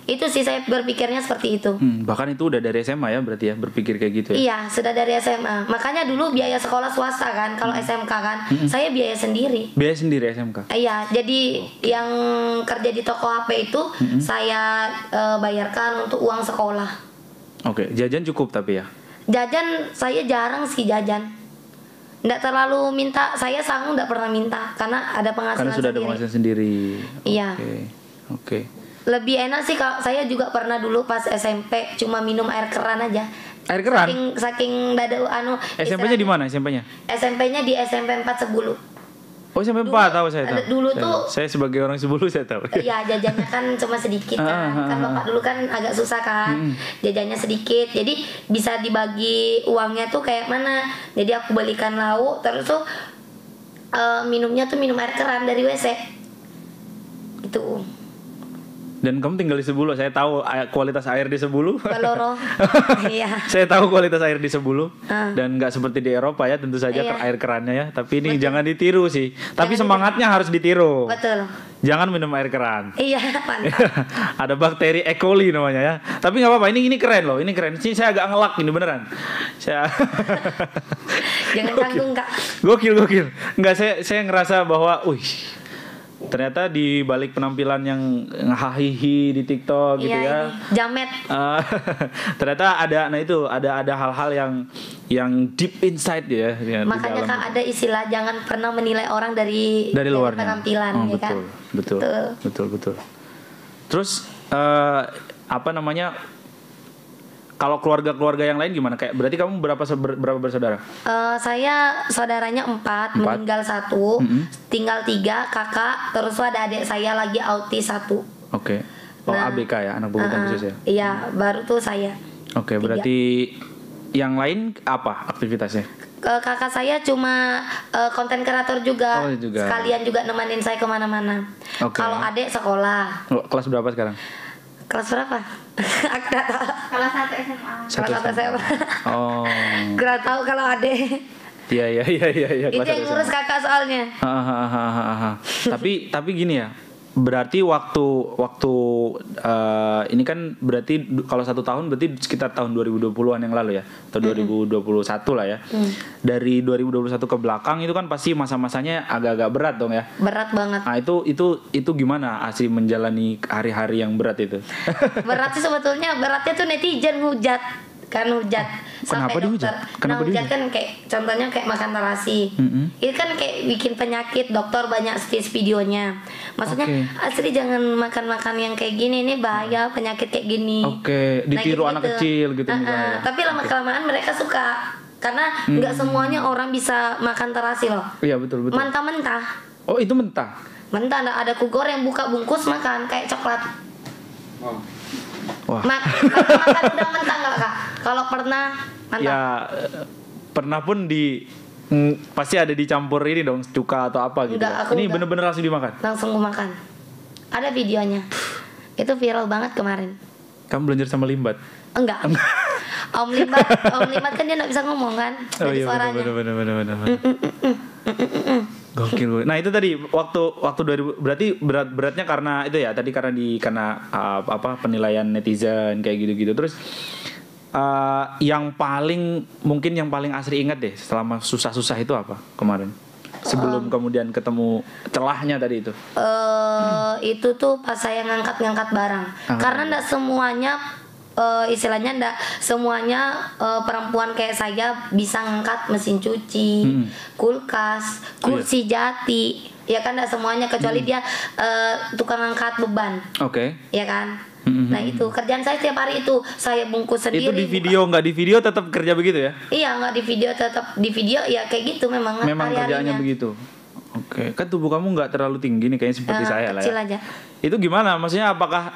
Itu sih saya berpikirnya seperti itu. Bahkan itu udah dari SMA ya berarti ya berpikir kayak gitu ya? Iya, sudah dari SMA. Makanya dulu biaya sekolah swasta kan, kalau SMK kan, saya biaya sendiri. Biaya sendiri SMK? Iya, jadi yang kerja di toko HP itu saya bayarkan untuk uang sekolah. Oke, jajan cukup tapi ya? Jajan saya jarang sih jajan. Nggak terlalu minta, saya sangu nggak pernah minta karena ada penghasilan Karena sudah ada sendiri. penghasilan sendiri. Iya. Oke. Lebih enak sih kalau saya juga pernah dulu pas SMP cuma minum air keran aja. Air keran? Saking dada SMP-nya di mana SMP-nya? SMP-nya di SMP 4 Sebulu. Oh SMP 4 tahu saya tahu. Dulu saya sebagai orang Sebulu saya tahu. Iya, jajannya kan cuma sedikit kan. Kan bapak dulu kan agak susah kan. Jajannya sedikit. Jadi bisa dibagi uangnya tuh kayak mana. Jadi aku belikan lauk terus tuh minumnya tuh minum air keran dari WC. Itu. Dan kamu tinggal di Sebulu, saya tahu kualitas air di Sebulu. Baloro. Iya. Saya tahu kualitas air di Sebulu dan nggak seperti di Eropa ya, tentu saja Iya. air kerannya ya. Tapi ini jangan ditiru sih. Tapi semangatnya harus ditiru. Betul. Jangan minum air keran. Iya, mantap. Ada bakteri E. coli namanya ya. Tapi nggak apa-apa. Ini keren loh. Ini keren. Sini saya agak ngelak ini beneran. Saya. Jangan canggung, Kak. Gokil. Nggak, saya ngerasa bahwa, ternyata di balik penampilan yang hahihi di TikTok gitu ya. Ini jamet. Ternyata ada hal-hal yang deep inside ya. Di Makanya dalam. Kak ada istilah jangan pernah menilai orang dari luarnya. penampilan ya kan. Betul. Terus apa namanya? Kalau keluarga yang lain gimana? Kayak berarti kamu berapa bersaudara? Saya saudaranya 4, meninggal 1, tinggal 3 kakak, terus ada adik saya lagi autis 1. Oke. ABK ya, anak berkebutuhan khusus ya. Iya, baru tuh saya. Oke, berarti yang lain apa aktivitasnya? Kakak saya cuma konten kreator juga. Oh, juga. Sekalian juga nemenin saya kemana-mana. Oke. Kalau adik sekolah. Kelas berapa sekarang? Kelas berapa? Aku nggak tahu. Kelas 1 SMA. Kelas 1 SMA. Oh. Kurang tahu kalau adik. Iya. Itu yang ngurus kakak soalnya. Tapi gini ya. Berarti waktu ini kan berarti kalau 1 tahun berarti sekitar tahun 2020-an yang lalu ya, atau 2021 lah ya. Dari 2021 ke belakang itu kan pasti masa-masanya agak-agak berat dong ya. Berat banget. Nah itu gimana asli menjalani hari-hari yang berat itu? Berat sih sebetulnya, beratnya tuh netizen hujat. Kan hujat Kenapa sampai dihujat? dokter. Kenapa hujat dihujat? kan kayak contohnya kayak makan terasi. Itu kan kayak bikin penyakit, dokter banyak stis videonya. Maksudnya Oke. asli jangan makan-makan yang kayak gini, ini bahaya penyakit kayak gini. Oke, ditiru anak kecil gitu misalnya. Tapi lama-kelamaan mereka suka karena nggak semuanya orang bisa makan terasi loh. Iya betul. Mentah-mentah. Oh itu mentah. Mentah ada kugor yang buka bungkus makan kayak coklat. Wah. Makan udah mentah nggak Kak? Kalau pernah mantap. Ya pernah pun pasti ada dicampur ini dong cuka atau apa gitu. Enggak, aku ini enggak. bener-bener langsung dimakan. Langsung gue makan. Ada videonya. Itu viral banget kemarin. Kamu belajar sama Limbat? Enggak. Om Limbat kan dia nggak bisa ngomong kan dari suaranya. Bener. Gokil. Nah itu tadi waktu 2000 berarti beratnya karena itu ya tadi karena penilaian netizen kayak gitu-gitu. Terus yang paling asri ingat deh selama susah-susah itu apa kemarin? Sebelum kemudian ketemu celahnya tadi itu. Itu tuh pas saya ngangkat barang. Karena enggak semuanya istilahnya enggak semuanya perempuan kayak saya bisa ngangkat mesin cuci, kulkas, kursi jati. Ya kan enggak semuanya kecuali dia tukang angkat beban. Oke. Ya kan? Nah itu kerjaan saya setiap hari itu saya bungkus sendiri. Itu di video nggak di video tetap kerja begitu ya? Iya nggak di video tetap di video ya kayak gitu memang. Memang kerjaannya begitu. Oke, kan tubuh kamu nggak terlalu tinggi nih kayaknya seperti saya lah ya. Kecil aja. Itu gimana? Maksudnya apakah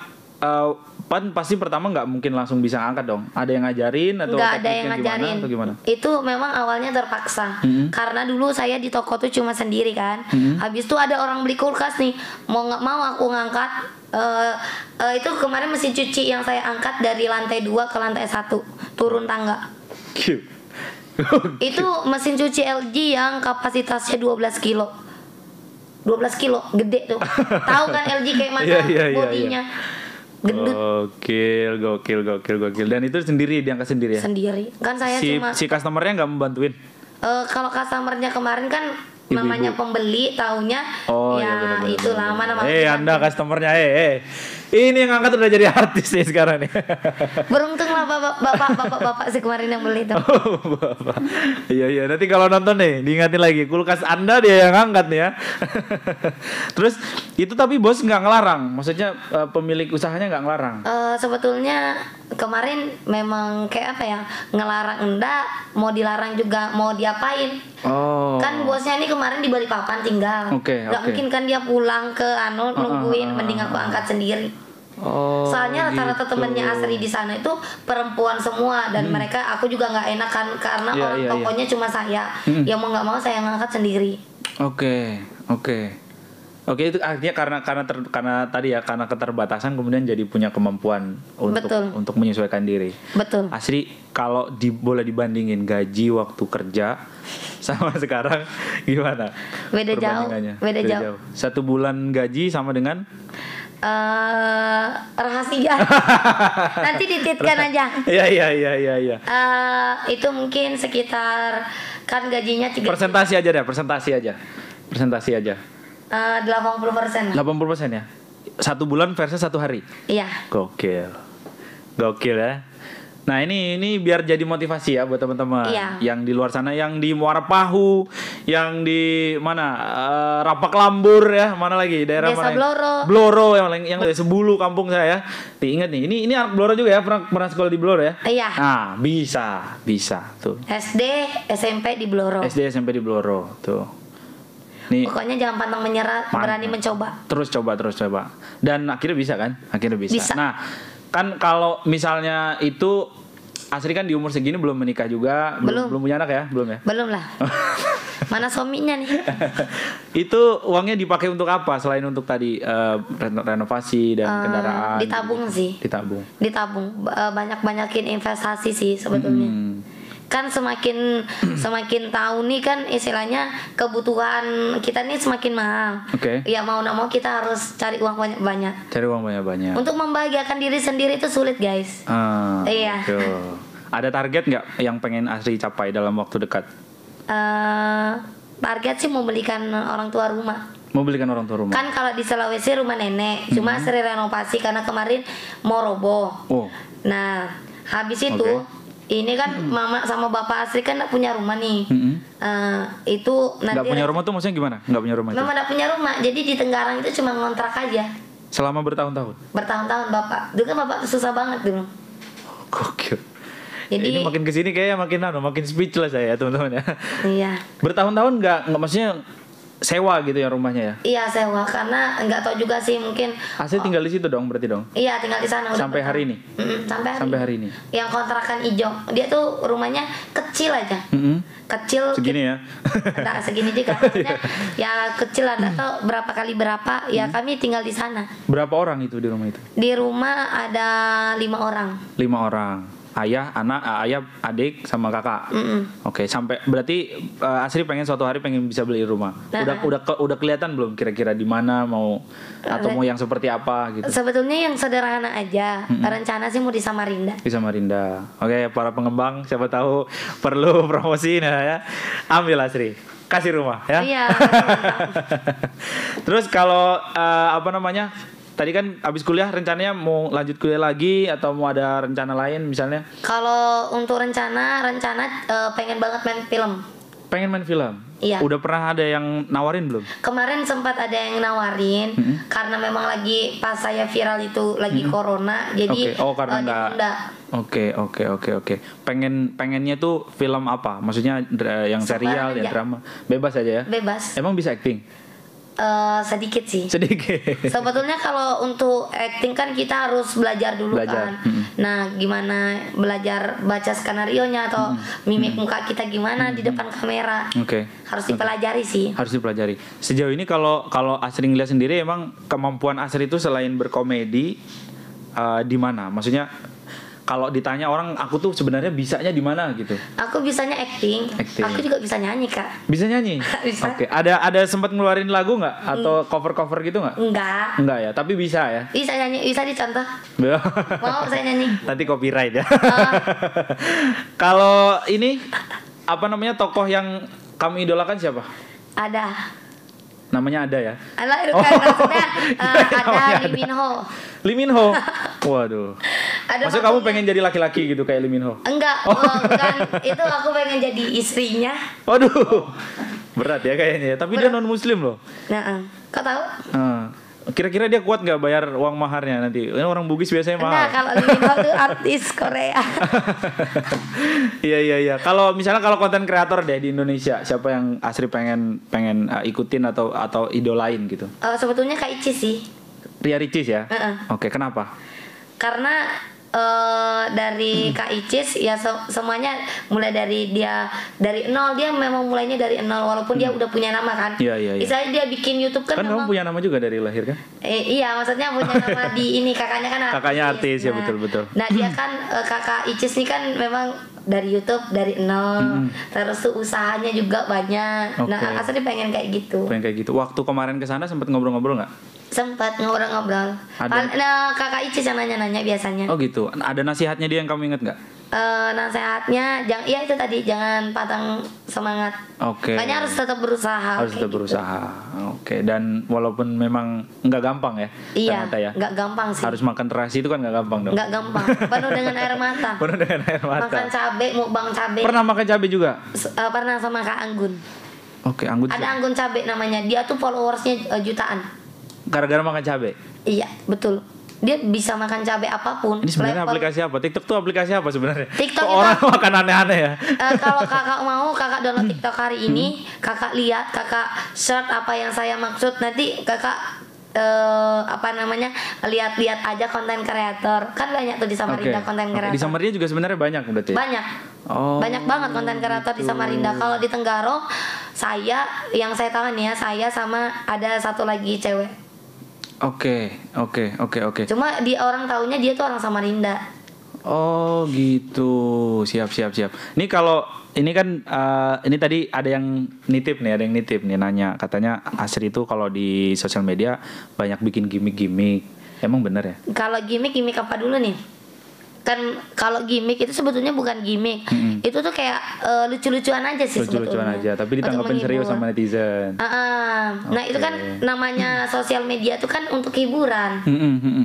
pasti pertama nggak mungkin langsung bisa angkat dong? Ada yang ngajarin atau nggak ada yang tekniknya ngajarin? Atau gimana? Itu memang awalnya terpaksa karena dulu saya di toko tuh cuma sendiri kan. Habis itu ada orang beli kulkas nih, mau nggak mau aku ngangkat. Itu kemarin mesin cuci yang saya angkat dari lantai 2 ke lantai 1 turun tangga. Itu mesin cuci LG yang kapasitasnya 12 kilo. 12 kilo gede tuh. Tahu kan LG kayak mana bodinya. Gendut. Gokil. Dan itu sendiri diangkat sendiri ya? Sendiri. Kan saya cuma si customernya nggak membantuin? Kalau customernya kemarin kan Ibu-ibu. namanya pembeli taunya ya bener, itu lama nama Anda customernya ini yang angkat udah jadi artis nih sekarang nih. Beruntung lah bapak sih kemarin yang beli itu. Bapak. Iya nanti kalau nonton nih diingatin lagi kulkas Anda dia yang angkat nih ya. Terus itu tapi bos nggak ngelarang, maksudnya pemilik usahanya nggak ngelarang. Sebetulnya kemarin memang kayak apa ya, ngelarang enggak, mau dilarang juga mau diapain. Kan bosnya ini kemarin di Balikpapan tinggal. Nggak mungkin kan dia pulang ke nungguin, mending aku angkat sendiri. Soalnya rata-rata temennya Asri di sana itu perempuan semua dan mereka aku juga nggak enak kan karena orang tokonya cuma saya. Ya mau nggak mau saya ngangkat sendiri. Oke, itu artinya karena tadi ya karena keterbatasan kemudian jadi punya kemampuan untuk menyesuaikan diri. Betul. Asri kalau boleh dibandingin gaji waktu kerja sama sekarang gimana? Beda jauh. 1 bulan gaji sama dengan rahasia. Nanti dititkan aja. Iya. Itu mungkin sekitar kan gajinya 3 persentase aja. 80%. 80% ya. 1 bulan versus 1 hari. Iya. Gokil ya. Nah ini biar jadi motivasi ya buat teman-teman yang di luar sana, yang di Muara Pahu, yang di mana Rapak Lambur ya, mana lagi daerah Desa mana? Bloro yang Sebulu kampung saya ya. Ingat nih, ini anak Bloro juga ya, pernah sekolah di Bloro ya? Iya. Nah bisa tuh. SD SMP di Bloro. Tuh. Nih, pokoknya jangan pantang menyerah, berani mencoba. Terus coba. Dan akhirnya bisa kan? Bisa. Nah, kan kalau misalnya itu Asri kan di umur segini belum menikah juga, belum punya anak ya? Belum ya? Belum lah. Mana suaminya nih? Itu uangnya dipakai untuk apa selain untuk tadi renovasi dan kendaraan? Ditabung sih. Ditabung. Banyak-banyakin investasi sih sebetulnya. Kan semakin tahun nih kan istilahnya kebutuhan kita nih semakin mahal. Ya mau nggak mau kita harus cari uang banyak-banyak. Untuk membahagiakan diri sendiri itu sulit guys. Iya. Ada target nggak yang pengen Asri capai dalam waktu dekat? Target sih mau belikan orang tua rumah. Kan kalau di Sulawesi rumah nenek, cuma Asri renovasi karena kemarin mau roboh. Nah habis itu ini kan mama sama bapak Asri kan nggak punya rumah nih. Itu nanti nggak punya rumah tuh maksudnya gimana? Nggak punya rumah itu? Memang nggak punya rumah, jadi di Tenggarang itu cuma ngontrak aja. Selama bertahun-tahun bapak. Dulu kan bapak susah banget dulu. Gokil. Jadi ini makin kesini kayaknya makin speechless saya ya teman-teman ya. Iya. Bertahun-tahun nggak maksudnya sewa gitu ya rumahnya ya? Iya sewa karena nggak tahu juga sih mungkin. Asli tinggal di situ dong berarti dong? Iya tinggal di sana. Sampai hari ini? Sampai hari ini. Yang kontrakan hijau, dia tuh rumahnya kecil aja. Kecil. Segini ya? Nah segini juga. Maksudnya, ya kecil ada tuh berapa kali berapa. Ya kami tinggal di sana. Berapa orang itu di rumah itu? Di rumah ada 5 orang. 5 orang. Ayah, adik, sama kakak. Oke, sampai berarti Asri suatu hari pengen bisa beli rumah. Udah kelihatan belum kira-kira di mana mau atau mau yang seperti apa gitu? Sebetulnya yang sederhana aja. Rencana sih mau di Samarinda. Oke, para pengembang siapa tahu perlu promosi ya. Ambil Asri. Kasih rumah ya. Iya. Terus kalau tadi kan abis kuliah rencananya mau lanjut kuliah lagi atau mau ada rencana lain misalnya? Kalau untuk rencana pengen banget main film. Pengen main film? Iya. Udah pernah ada yang nawarin belum? Kemarin sempat ada yang nawarin karena memang lagi pas saya viral itu lagi corona, jadi Oke. Oh, karena ditunda. Oke. Pengennya tuh film apa? Maksudnya yang serial, Sembarang yang aja. drama. Bebas aja ya? Bebas. Emang bisa acting? Sedikit sih. Sedikit. Sebetulnya kalau untuk acting kan kita harus belajar dulu Belajar. kan. Nah, gimana belajar baca skenario-nya atau mimik muka kita gimana di depan kamera. Oke. Harus dipelajari sih. Harus dipelajari. Sejauh ini kalau Asri ngeliat sendiri, emang kemampuan Asri itu selain berkomedi di mana? Maksudnya kalau ditanya orang, aku tuh sebenarnya bisanya di mana gitu? Aku bisanya acting. Acting. Aku juga bisa nyanyi, Kak. Bisa nyanyi? Bisa. Oke. Ada sempat ngeluarin lagu nggak? Atau cover gitu nggak? Enggak. Enggak ya, tapi bisa ya. Bisa nyanyi, bisa dicontoh. Mau saya nyanyi? Nanti copyright ya. Kalau ini apa namanya, tokoh yang kamu idolakan siapa? Ada. Namanya ada ya? Alah, itu kan maksudnya namanya ada Lee Min Ho. Lee Min Ho. Waduh. Ada Maksudnya kamu maksudnya- pengen jadi laki-laki gitu kayak Lee Min Ho? Enggak, bukan. Itu aku pengen jadi istrinya. Waduh. Berat ya kayaknya ya. Tapi dia non muslim loh. Nah, kau tahu? Kira-kira dia kuat nggak bayar uang maharnya nanti? Ini orang Bugis biasanya Nah, mahal. kalau Lee Min Ho tuh artis Korea. Iya. Kalau misalnya kalau konten kreator deh di Indonesia, siapa yang Asri pengen ikutin atau idolain gitu? Sebetulnya Kak Ici sih. Ria Ricis ya? Heeh. Oke, kenapa? Karena dari Kak Icis ya semuanya mulai dari dia dari nol, dia memang mulainya dari nol walaupun dia udah punya nama kan. Iya. Misalnya dia bikin YouTube kan, Kan kamu memang punya nama juga dari lahir kan? iya, maksudnya punya nama di ini, kakaknya kan artis. Kakaknya artis, ya, betul. Nah, dia kan kakak Icis nih kan memang dari YouTube dari nol. Terus tuh usahanya juga banyak. Nah, Oke. Asri pengen kayak gitu. Pengen kayak gitu. Waktu kemarin kesana sempat ngobrol-ngobrol nggak? Sempat ngobrol-ngobrol. Ada- Nah, kakak Icis yang nanya-nanya biasanya. Oh gitu. Ada nasihatnya dia yang kamu ingat nggak? Nasehatnya ya itu tadi, jangan patang semangat. Oke. Makanya harus tetap berusaha. Harus kayak tetap gitu. berusaha. Oke. Dan walaupun memang nggak gampang ya. Iya, ternyata ya. nggak gampang sih. Harus makan terasi itu kan nggak gampang dong. Nggak gampang. Penuh dengan air mata. Penuh dengan air mata. Makan cabe, mukbang cabe. Pernah makan cabai juga? Pernah sama Kak Anggun. Oke, Anggun. Ada Anggun Cabe namanya. Dia tuh followersnya jutaan. Gara-gara makan cabai. Iya, betul. Dia bisa makan cabe apapun. Ini sebenarnya Level- aplikasi apa? TikTok tuh aplikasi apa sebenarnya? TikTok Kok itu- orang makan aneh-aneh ya? Kalau kakak mau, kakak download TikTok hari ini, kakak lihat, kakak search apa yang saya maksud, nanti kakak lihat-lihat aja konten kreator. Kan banyak tuh di Samarinda konten kreator. Di Samarinda juga sebenarnya banyak berarti. Banyak. Oh. Banyak banget konten kreator di Samarinda. Kalau di Tenggaro, yang saya tahu nih ya, saya sama ada satu lagi cewek. Oke. Cuma orang taunya dia tuh orang Samarinda. Oh gitu, siap. Ini kalau ini kan ini tadi ada yang nitip nih nanya, katanya Asri itu kalau di sosial media banyak bikin gimmick. Emang bener ya? Kalau gimmick apa dulu nih? Kan kalau gimmick itu sebetulnya bukan gimmick. Itu tuh kayak lucu-lucuan aja sih Lucu-lucuan sebetulnya. aja, tapi ditanggapin Untuk serius menghibur. sama netizen. Nah, itu kan namanya sosial media tuh kan untuk hiburan.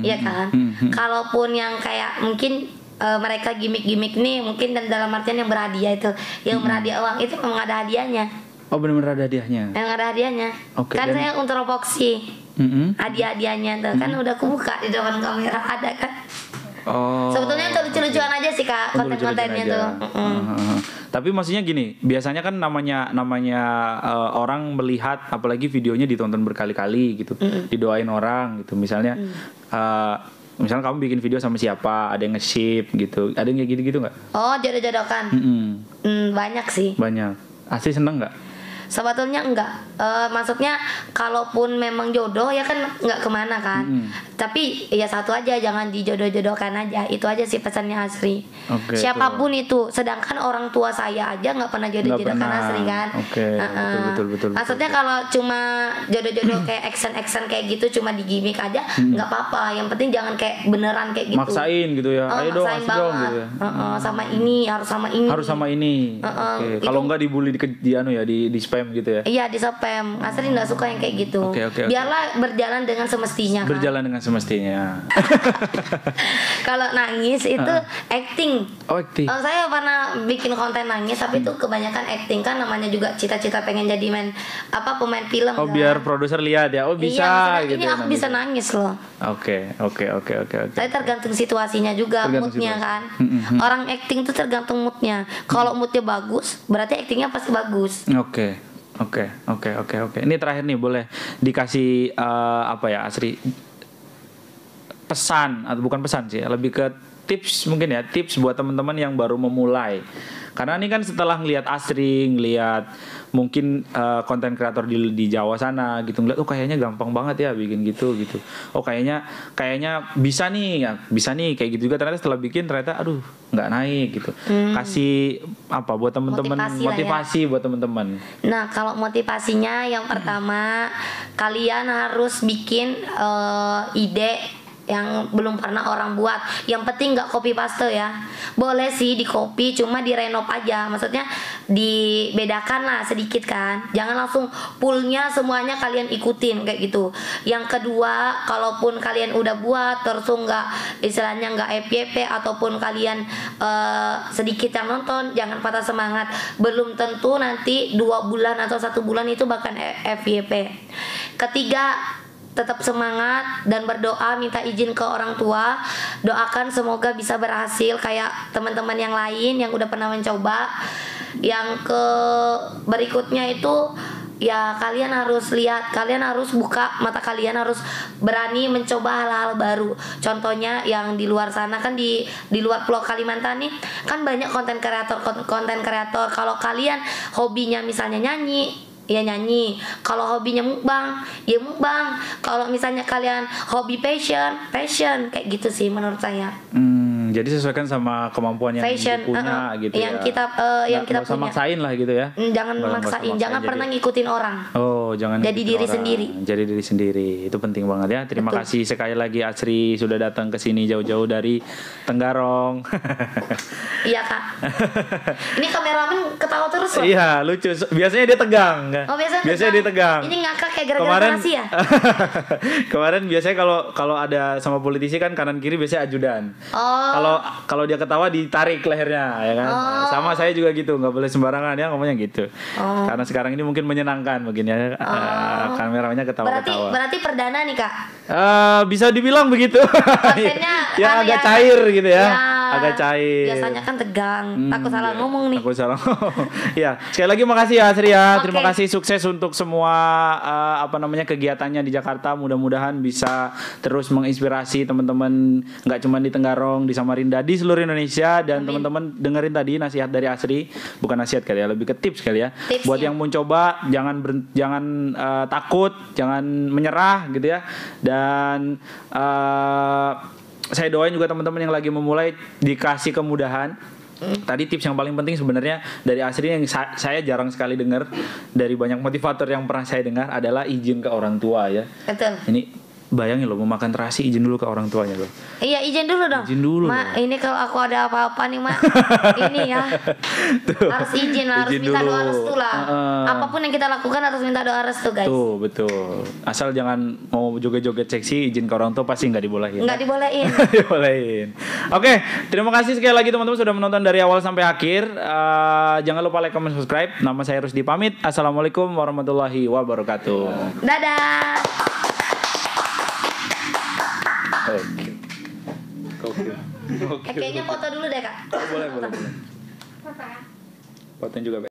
Iya kan? Kalaupun yang kayak mungkin mereka gimmick nih mungkin dan dalam artian yang berhadiah itu, yang berhadiah uang itu memang ada hadiahnya. Oh benar-benar ada hadiahnya. Yang ada hadiahnya. Oke, Kan dan- saya untuk promosi hadiah-hadiahnya tuh kan udah kebuka di depan kamera, ada kan. Oh. Sebetulnya untuk lucu-lucuan aja sih Kak, Untuk konten-kontennya lucu-lucuan tuh. aja. Tapi maksudnya gini, biasanya kan namanya orang melihat, apalagi videonya ditonton berkali-kali gitu, didoain orang gitu. Misalnya, misalnya kamu bikin video sama siapa, ada yang nge-ship gitu, ada yang kayak gitu-gitu nggak? Oh, jodoh-jodohkan. Banyak sih. Banyak. Asli seneng nggak? Sebetulnya enggak. Maksudnya kalaupun memang jodoh ya kan enggak kemana kan. Tapi ya satu aja, jangan dijodoh-jodohkan aja. Itu aja sih pesannya Asri. Oke, Siapapun itu. Sedangkan orang tua saya aja nggak pernah jodoh-jodohkan Nggak pernah. Asri kan. Oke, betul. Maksudnya kalau cuma jodoh-jodoh kayak action kayak gitu, cuma di gimmick aja, nggak apa-apa. Yang penting jangan kayak beneran kayak gitu. Maksain gitu ya. Ayo dong, Maksain asli dong banget. gitu. Sama ini, harus sama ini. Harus sama ini. Oke. Kalau nggak dibully di spam spam gitu ya. Iya di spam. Asri nggak suka yang kayak gitu. Oke. Biarlah berjalan dengan semestinya kan. Berjalan dengan semestinya. Kalau nangis itu acting. Oh, acting. Saya pernah bikin konten nangis, tapi itu kebanyakan acting kan, namanya juga cita-cita pengen jadi pemain film. Oh, kan? biar produser lihat ya. Oh, bisa maksudnya gitu. ini aku bisa nangis loh. Oke. Tapi tergantung situasinya juga, Tergantung moodnya situasi. kan. Orang acting tuh tergantung moodnya. Kalau moodnya bagus, berarti actingnya pasti bagus. Oke. Ini terakhir nih, boleh dikasih Asri, pesan atau bukan pesan sih, lebih ke tips mungkin ya, tips buat teman-teman yang baru memulai. Karena ini kan setelah ngelihat Asri, ngelihat mungkin konten kreator di Jawa sana gitu, ngeliat kayaknya gampang banget ya bikin gitu. Oh kayaknya bisa nih kayak gitu juga. Ternyata setelah bikin ternyata aduh nggak naik gitu. Kasih apa buat teman-teman, motivasi buat teman-teman. Nah kalau motivasinya yang pertama, kalian harus bikin ide yang belum pernah orang buat. Yang penting nggak copy paste ya. Boleh sih di copy, cuma direnov aja. Maksudnya dibedakan lah sedikit kan. Jangan langsung fullnya semuanya kalian ikutin kayak gitu. Yang kedua, kalaupun kalian udah buat terus nggak, istilahnya nggak FYP ataupun kalian sedikit yang nonton, jangan patah semangat. Belum tentu nanti 2 bulan atau 1 bulan itu bahkan FYP. Ketiga, tetap semangat dan berdoa, minta izin ke orang tua. Doakan semoga bisa berhasil kayak teman-teman yang lain yang udah pernah mencoba. Yang ke berikutnya itu ya kalian harus lihat, kalian harus buka mata, kalian harus berani mencoba hal-hal baru. Contohnya yang di luar sana kan, di luar Pulau Kalimantan nih kan banyak konten kreator. Kalau kalian hobinya misalnya nyanyi, ya nyanyi. Kalau hobinya mukbang, ya mukbang. Kalau misalnya kalian hobi fashion kayak gitu sih menurut saya. Jadi sesuaikan sama kemampuan yang punya gitu yang ya. Yang kita punya. Usah maksain lah gitu ya. Jangan maksain, jangan pernah ngikutin orang. Oh, jangan. Jadi diri orang. sendiri. Jadi diri sendiri. Itu penting banget ya. Terima kasih sekali lagi Asri sudah datang ke sini jauh-jauh dari Tenggarong. Iya, Kak. Ini kameramen ketawa terus loh. Iya, lucu. Biasanya dia tegang. Oh, biasanya dia tegang. Ini ngakak kayak gara-gara nasi ya? Kemarin biasanya kalau ada sama politisi kan kanan kiri biasanya ajudan. Kalau dia ketawa ditarik lehernya ya kan. Sama saya juga gitu, nggak boleh sembarangan ya ngomongnya gitu. Karena sekarang ini mungkin menyenangkan begini ya. Kameranya ketawa-ketawa. Berarti perdana nih, Kak. Bisa dibilang begitu. yang agak cair gitu ya. Agak cair. Biasanya kan tegang. Takut salah ngomong nih. Takut salah ngomong. Ya, sekali lagi makasih ya Asri ya. Terima kasih, sukses untuk semua kegiatannya di Jakarta. Mudah-mudahan bisa terus menginspirasi teman-teman, nggak cuma di Tenggarong, di Samarinda, di seluruh Indonesia. Dan teman-teman dengerin tadi nasihat dari Asri, bukan nasihat kali ya, lebih ke tips kali ya. Buat yang mau coba, jangan takut, jangan menyerah gitu ya. Dan saya doain juga teman-teman yang lagi memulai dikasih kemudahan. Tadi tips yang paling penting sebenarnya dari Asri yang saya jarang sekali dengar dari banyak motivator yang pernah saya dengar adalah izin ke orang tua ya. Betul. Ini bayangin loh, mau makan terasi izin dulu ke orang tuanya loh. Iya, izin dulu dong. Izin dulu. Mak, ini kalau aku ada apa-apa nih, Mak. Ini ya. Harus izin lah, harus minta doa restu lah. Apapun yang kita lakukan harus minta doa restu, guys. Tuh, betul. Asal jangan mau joget-joget seksi izin ke orang tua pasti nggak dibolehin. Nggak dibolehin. Dibolehin. Oke, terima kasih sekali lagi teman-teman sudah menonton dari awal sampai akhir. Jangan lupa like, comment, subscribe. Nama saya Rusdi pamit. Assalamualaikum warahmatullahi wabarakatuh. Dadah. Oke. Kayaknya foto dulu deh, Kak. Boleh. Fotonya juga.